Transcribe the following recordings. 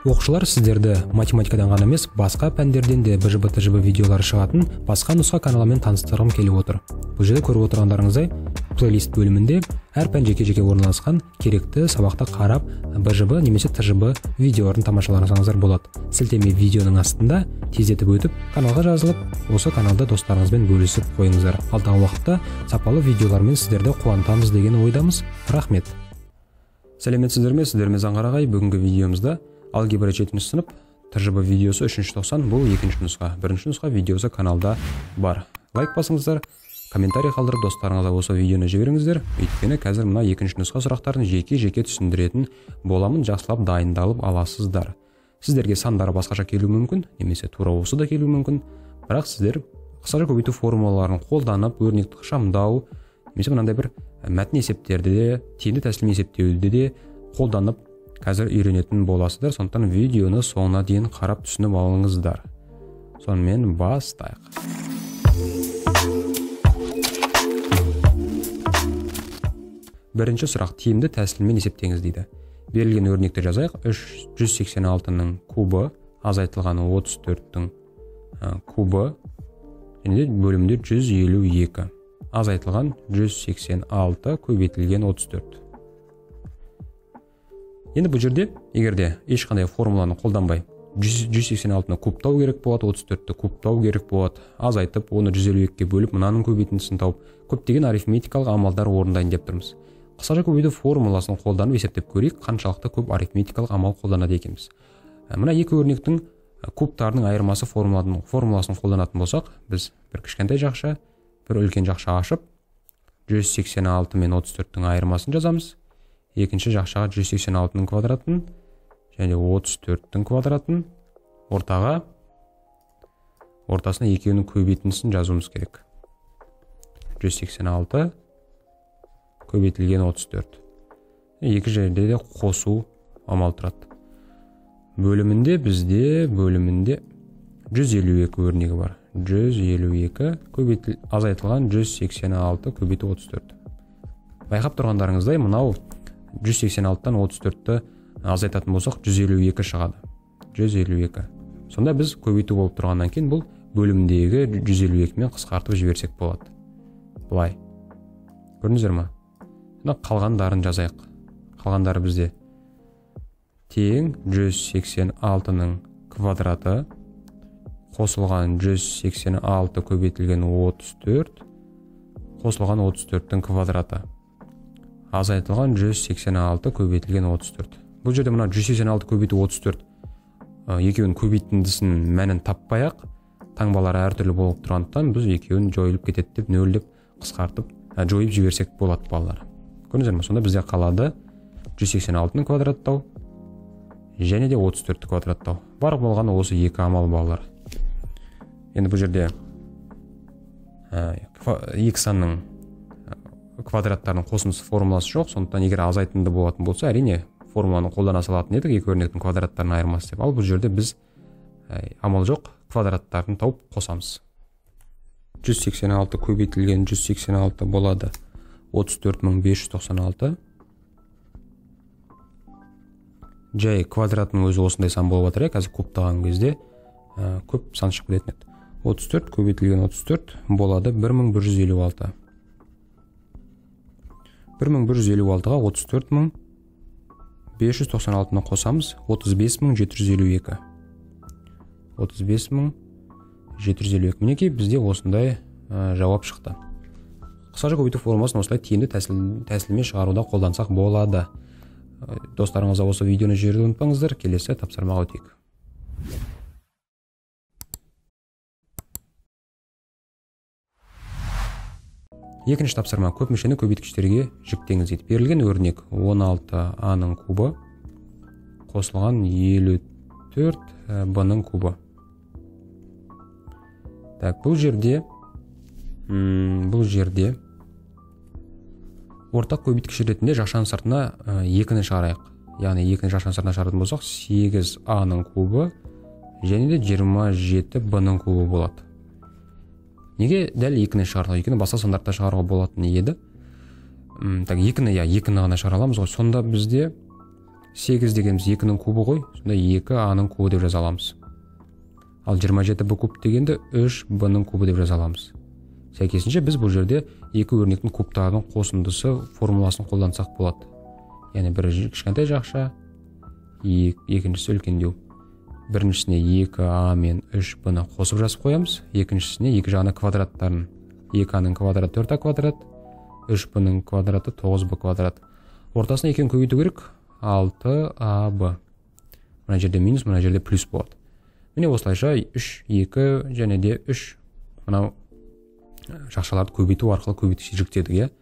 Оқушылар сіздерді математикадан ғана емес, басқа пәндерден де БЖБ-ТЖБ видеолары шығатын басқа нұсқа каналымен таныстырғым келіп отыр. Бұл жерде көріп отырғандарыңыздай плейлист бөлімінде әр пән жеке-жеке орналасқан керекті сабақты қарап БЖБ немесе ТЖБ видеоларын тамашаласаңыздар болады. Сілтеме видеоның астында тездетіп өтіп, каналға жазылып, осы каналда достарыңызбен бөлісіп қойыңыздар. Алдағы уақытта сапалы видеолармен сіздерді қуантамыз деген ойдамыз. Рахмет. Сәлеметсіздер ме? Сіздермен Заңғарағай. Бүгінгі видеомызда алгебра 7-ші сынып ТЖБ видеосы 3-ші тоқсан, бұл 2-ші нұсқа. 1-ші нұсқа видеосы каналда бар. Лайк басыңыздар, комментарий қалдырып достарыңызға осы видеоны жіберіңіздер. Өйткені қазір мына 2-ші нұсқа сұрақтарын жеке-жеке түсіндіретін боламын, жақсылап дайындалып аласыздар. Сіздерге сандары басқаша келуі мүмкін, немесе тура осы да келуі мүмкін. Бірақ сіздер қысқаша көбейту формулаларын қолданып, өрнекті ықшамдау, немесе мынандай бір мәтін есептерді де, тиімді тәсілмен есептеуді де қолданып қазір үйренетін боласыздар. Сондықтан видеоны соңына дейін қарап түсініп алыңыздар. Сонымен бастайық. Бірінші сұрақ: тиімді тәсілмен есептеңіз дейді. Берілген өрнекті жазайық. 186-ның кубы азайтылған 34-тің кубы және бөлімде 152. Азайтылған 186 көбейтілген 34. Енді бұл жерде, егерде ешқандай формуланы қолданбай 186-ны кубтау керек болады, 34-ті кубтау керек болады, азайтып, оны 152-ке бөліп, мынаның көбейтіндісін тауып, көптеген арифметикалық амалдар орындайын деп тұрмыз. Қысқаша көбейту формуласын қолданып есептеп көрейік, қаншалықты көп арифметикалық амал қолданады екенбіз. Мына екі өрнектің кубтарының айырмасы формуласын қолданатын болсақ, біз бір кішкентай жақша, бір үлкен жақша ашып, 186 мен 34-тің айырмасын жазамыз. Екінші жақшаға 186-ның квадратын және 34-тің квадратын, ортасына екеуінің көбейтіндісін жазуымыз керек. 186 көбейтілген 34. Екі жерде де қосу амал тұрады. Бөлімінде 152 өрнегі бар. 152 азайтылған 186 көбейту 34. Байқап тұрғандарыңыздай, мынау 186-тан 34-ті азайтатын болсақ 152 шығады. 152. Сонда біз көбейту болып тұрғаннан кейін бұл бөлімдегі 152-мен қысқартып жіберсек болады. Бұлай. Көрдіңіздер ме? Қалғандарын жазайық. Қалғандары бізде тең 186-ның квадраты қосылған 186 көбейтілген 34 қосылған 34-тің квадраты азайтылған 186 көбейтілген 34. Бұл жерде мына 186 көбейту 34 екеуін көбейтіндісін мәнін таппай-ақ, таңбалары әртүрлі болып тұрғандықтан біз екеуін жойылып кетеді деп нөлдеп қысқартып жойып жіберсек болады балалар. Көрдіңіздер ме? Сонда бізде қалады 186-ның квадраттау және де 34-ті квадраттау. Бар болған осы екі амал балалар. Енді бұл жерде екі санның квадраттарының қосындысы формуласы жоқ, сондықтан егер азайтынды болатын болса, әрине формуланы қолдана салатын едік, екі өрнектің квадраттарының айырмасы деп. Ал бұл жерде біз амал жоқ, квадраттарын тауып қосамыз. 186 көбейтілген 186 болады 34596. Жай квадратының өзі осындай сан болып жатыр, қазір кубтаған кезде көп сан шығып кететін еді. 34 көбейтілген 34 болады 1156. 1156-ға 34596-ны қосамыз, 35752. 35752. Мінекей бізде осындай жауап шықты. Қысқаша көбейту формуласын осылай тиімді тәсілмен шығаруда қолдансақ болады. Достарыңызға осы видеоны жіберуді ұмытпаңыздар. Келесі тапсырмаға өтейік. Екінші тапсырма: көп мүшені көбейткіштерге жіктеңіз дейді. Берілген өрнек 16a-ның кубы қосылған 54b-ның кубы. Бұл жерде ортақ көбейткіш ретінде жақшаның сыртына 2-ні шығарайық. Яғни 2-ні жақшаның сыртына шығаратын болсақ 8a-ның кубы және де 27b-ның кубы болады. Неге дәл 2-ні шығарып? 2-ні басқа сандарда шығаруға болатын еді. 2-ні ғана шығара аламыз ғой. Сонда бізде 8 дегеніміз 2-нің кубы ғой, сонда 2а-ның кубы деп жаза аламыз. Ал 27b куб дегенді 3b-ның кубы деп жаза аламыз. Сәйкесінше біз бұл жерде екі өрнектің кубтарының қосындысы формуласын қолдансақ болады. Яғни бірі кішкентай жақша, екіншісі үлкендеу. Біріншісіне 2а мен 3b-ны қосып жазып қоямыз. Екіншісіне екі жағына квадраттарын. 2а-ның квадраты 4а квадрат, 3b-ның квадраты 9b квадрат. Ортасына екеуін көбейту керек, 6аб. Мына жерде минус, мына жерде плюс болады. Міне осылайша 3, 2 және де 3 мынау жақшаларды көбейту арқылы көбейтішке жүктедік,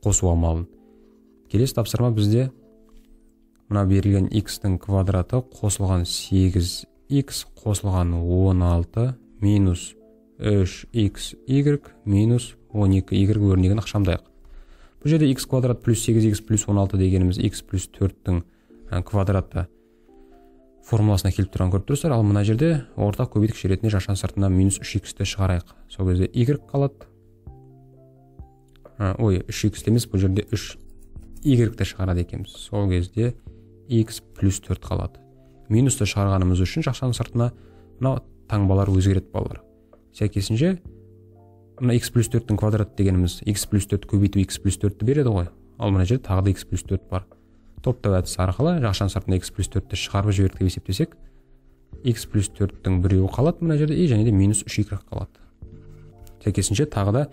қосу амалын. Келесі тапсырма бізде мына берілген x-тің квадраты қосылған 8x қосылған 16 минус 3xy минус 12y өрнегін ықшамдайық. Бұл жерде x квадрат плюс 8x плюс 16 дегеніміз x плюс 4-тің квадраты формуласына келіп тұрған көріп тұрсыздар. Ал мына жерде ортақ көбейткіш ретінде жашан сыртына минус 3x-ті шығарайық. Сол кезде y қалады. 3x емес, бұл жерде 3y-ті шығарады екенбіз. Сол кезде x плюс 4 қалады. Минусты шығарғанымыз үшін жашан сыртына мына таңбалар өзгереді балалар. Сәйкесінше мына x плюс 4-тің квадраты дегеніміз x плюс 4 көбейту x плюс 4-ті береді ғой. Ал мына жерде тағы да x плюс 4 бар. Топтау әдісі арқылы жақшан сыртына x плюс 4-ті шығарып жібердік деп есептесек, x плюс 4-тің біреуі қалады мына жерде, және де минус 3y қалады. Сәйкесінше тағы да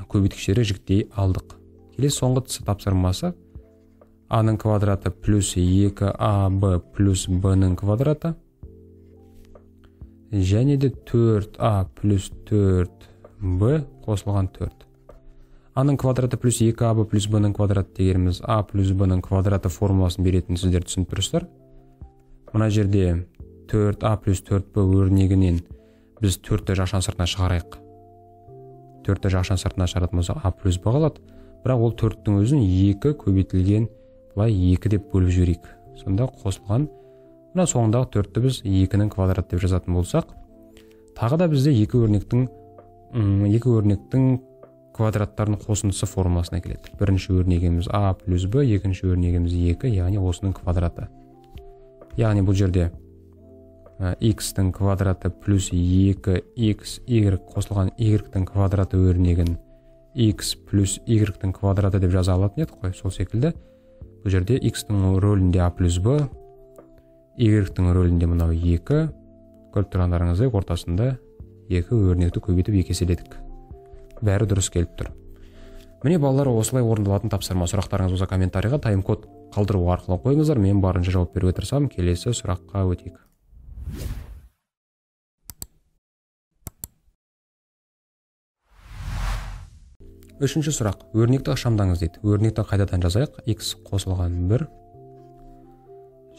көбейткіштері жіктей алдық. Келесі соңғы тапсырмасы a-ның квадраты плюс 2ab плюс b-ның квадраты және де 4a плюс 4b қосылған 4. a-ның квадраты плюс 2ab плюс b-ның квадраты дегеніміз a плюс b-ның квадраты формуласын беретін сіздер түсініп тұрсыздар. Мына жерде 4a плюс 4b өрнегінен біз 4-ті жақшан сыртына шығарайық. 4-ті жақшан сыртына шығаратын болса a плюс b қалады. Бірақ ол 4-тің өзін 2 көбейтілген былай 2 деп бөліп жіберейік. Сонда қосылған мына соңындағы 4-ті біз 2-нің квадраты деп жазатын болсақ, тағы да бізде екі өрнектің квадраттардың қосындысы формуласына келеді. Бірінші өрнегіміз a плюс b, екінші өрнегіміз 2, яғни осының квадраты. Яғни бұл жерде x-тің квадраты плюс 2xy қосылған y-тің квадраты өрнегін x плюс y-тің квадраты деп жаза алатын едік қой. Сол секілді бұл жерде x-тің рөлінде a плюс b, y-тің рөлінде мынау 2, көріп тұрғандарыңыздай ортасында 2 өрнекті көбейтіп 2 еселедік. Бәрі дұрыс келіп тұр. Міне балалар, осылай орындалатын тапсырма. Сұрақтарыңыз болса комментарийға тайм-код қалдыру арқылы қойыңыздар. Мен барынша жауап беруге тырысамын. Келесі сұраққа өтейік. Үшінші сұрақ. Өрнекті ықшамдаңыз дейді. Өрнекті қайдадан жазайық? X қосылған 1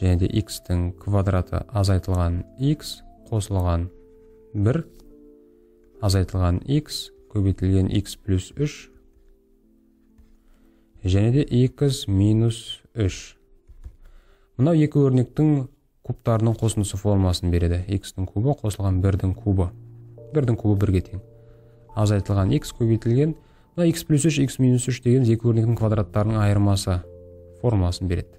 және де x-тің квадраты азайтылған x қосылған 1 азайтылған x көбейтілген x плюс 3 және де x минус 3. Мынау екі өрнектің кубтарының қосындысы формуласын береді. X-тің кубы қосылған 1-дің кубы. 1-дің кубы 1-ге тең. Азайтылған x көбейтілген x плюс 3, x минус 3 деген екі өрнектің квадраттарының айырмасы формуласын береді.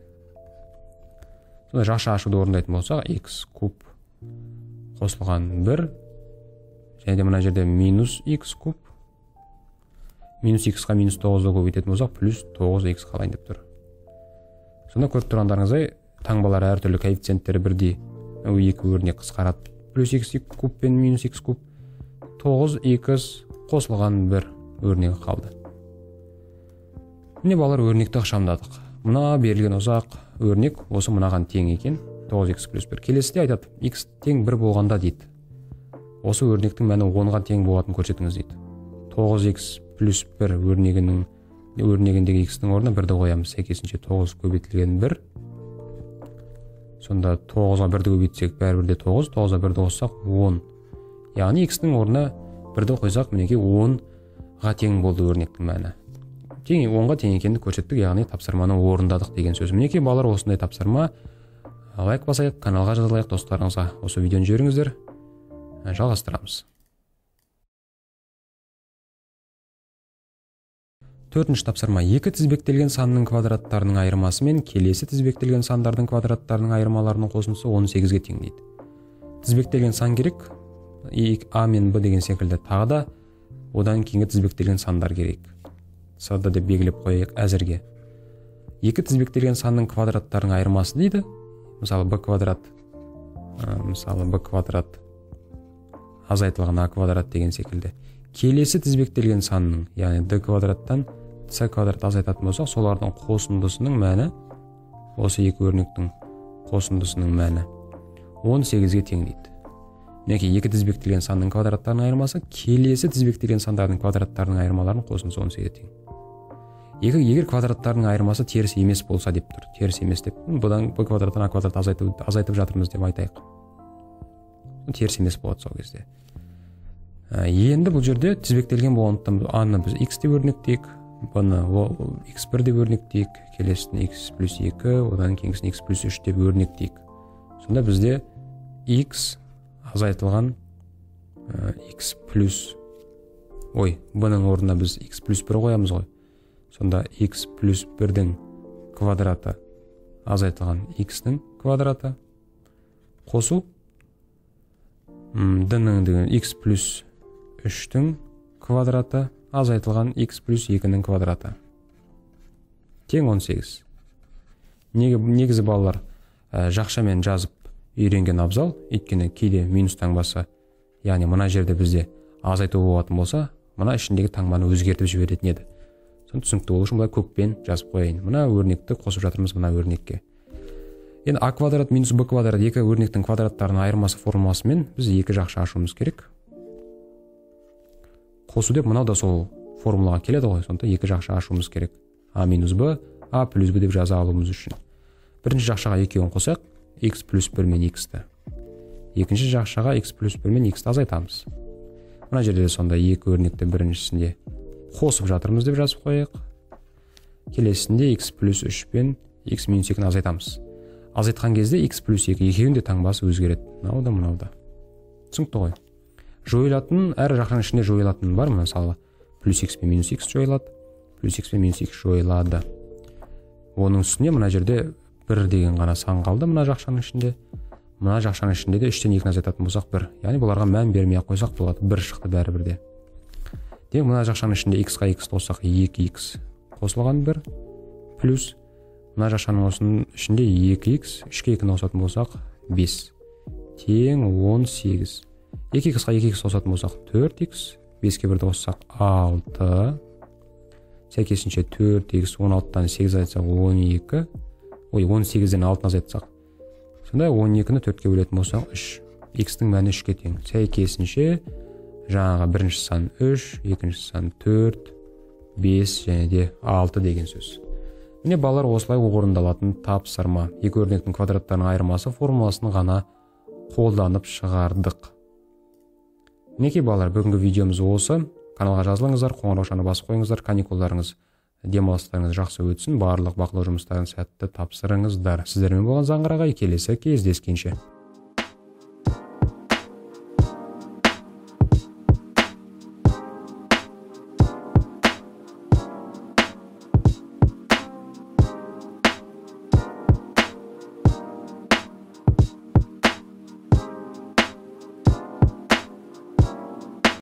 Сонда жақша ашуды орындайтын болсақ, x куб қосылған 1 және де мына жерде минус x куб. Минус x-қа минус 9-ды көбейтетін болсақ, плюс 9x қалайын деп тұр. Сонда көріп тұрғандарыңыздай таңбалар әртүрлі коэффициенттері бірдей. Екі өрнек қысқарады. Плюс x куб пен минус x куб. 9x қосылған 1 өрнегі қалды. Міне балалар, өрнекті ықшамдадық. Мына берілген ұзақ өрнек осы мынаған тең екен. 9x плюс 1. Келесіде айтады, x тең 1 болғанда дейді. Осы өрнектің мәні 10-ға тең болатын көрсетіңіз дейді. 9x плюс 1 өрнегіндегі x-тің орнына 1-ді қоямыз. Сәйкесінше 9 көбейтілген 1. Сонда 9-ға 1-ді көбейтсек бәрібір де 9, 9-ға 1-ді қоссақ 10. Яғни x-тің орнына 1-ді қойсақ мінекей 10-ға тең болды өрнектің мәні. 10-ға тең екенді көрсеттік, яғни тапсырманы орындадық деген сөз. Мінекей балалар, осындай тапсырма. Лайк басайық, каналға жазылайық, достарыңызға осы видеоны жіберіңіздер. Жалғастырамыз. Төртінші тапсырма. Екі тізбектелген санның квадраттарының айырмасы мен келесі тізбектелген сандардың квадраттарының айырмаларының қосындысы 18-ге тең дейді. Тізбектелген сан керек, а мен б деген секілді, тағы да одан кейінгі тізбектелген сандар керек. Сада деп белгілеп қояйық әзірге. Екі тізбектелген санның квадраттарының айырмасы дейді. Мысалы b квадрат азайтылған а квадрат деген секілді. Келесі тізбектелген санның, яғни d квадраттан c квадрат азайтатын болсақ, солардың қосындысының мәні, осы екі өрнектің қосындысының мәні 18-ге тең дейді. Мінекей екі тізбектелген санның квадраттарының айырмасы келесі тізбектелген сандардың квадраттарының айырмаларының қосындысы 18-ге тең. Егер квадраттарының айырмасы теріс емес болса деп тұр. Теріс емес деп, бұдан b квадраттан а квадрат азайтып жатырмыз деп айтайық. Теріс емес болады сол кезде. Енді бұл жерде тізбектелген болғандықтан а-ны біз x деп өрнектейік, b-ны x1 деп өрнектейік, келесін x плюс 2, одан кейінгісін x плюс 3 деп өрнектейік. Сонда бізде x азайтылған x плюс, b-ның орнына біз x плюс 1 қоямыз ғой. Сонда x плюс 1-дің квадраты азайтылған x-ның квадраты қосу d-ның x плюс 3-дің квадраты азайтылған x плюс 2-ның квадраты тең 18. Негізі балалар жақшамен жазып үйренген абзал, өйткені кейде минус таңбасы, яғни мына жерде бізде азайту болатын болса, мына ішіндегі таңбаны өзгертіп жіберетін еді. Соны түсінікті болу үшін бұлай көкпен жазып қояйын. Мына өрнекті қосып жатырмыз мына өрнекке. Енді а квадрат минус b квадрат екі өрнектің квадраттарының айырмасы формуласымен біз екі жақша ашуымыз керек. Қосу деп мынау да сол формулаға келеді ғой, сонда екі жақша ашуымыз керек. а минус b, а плюс b деп жаза алуымыз үшін. Бірінші жақшаға екеуін қосақ, x плюс 1 мен x-ті. Екінші жақшаға x плюс 1 мен x-ті азайтамыз. Мына жерде сонда екі өрнекті біріншісінде қосып жатырмыз деп жазып қояйық. Келесінде x плюс 3 пен x минус 2-ні азайтамыз. Азайтқан кезде x плюс 2 екеуінде таңбасы өзгереді. Мынау да. Түсінікті ғой. Жойылатын, әр жақшаның ішінде жойылатын бар ма? Мысалы, плюс x пен минус x жойылады, плюс x пен минус x жойылады. Оның үстіне мына жерде 1 деген ғана сан қалды мына жақшаның ішінде. Мына жақшаның ішінде де 3-тен 2-ні азайтатын болсақ 1. Яғни бұларға мән бермей қойсақ болады. 1 шықты бәрібірде. Демек мына жақшаның ішінде x-ға x қоссақ 2x қосылған 1 плюс мына жақшаның осының ішінде 2x 3-ке 2-ні қосатын болсақ 5 тең 18. 2x-ға 2x қосатын болсақ 4x, 5-ке 1-ді қоссақ 6. Сәйкесінше 4x 16-тан 8 азайтсақ 12. 18-ден 6-ны азайтсақ. Сонда 12-ні 4-ке бөлетін болсақ 3. X-тің мәні 3-ке тең. Сәйкесінше жаңағы бірінші сан 3, екінші сан 4, 5 және де 6 деген сөз. Міне балалар осылай орындалатын тапсырма. Екі өрнектің квадраттарының айырмасы формуласын ғана қолданып шығардық. Мінекей балалар, бүгінгі видеомыз осы. Каналға жазылыңыздар, қоңыраушаны басып қойыңыздар, каникулдарыңыз, демалыстарыңыз жақсы өтсін, барлық бақылау жұмыстарын сәтті тапсырыңыздар. Сіздермен болған Заңғыр ағай, келесі кездескенше.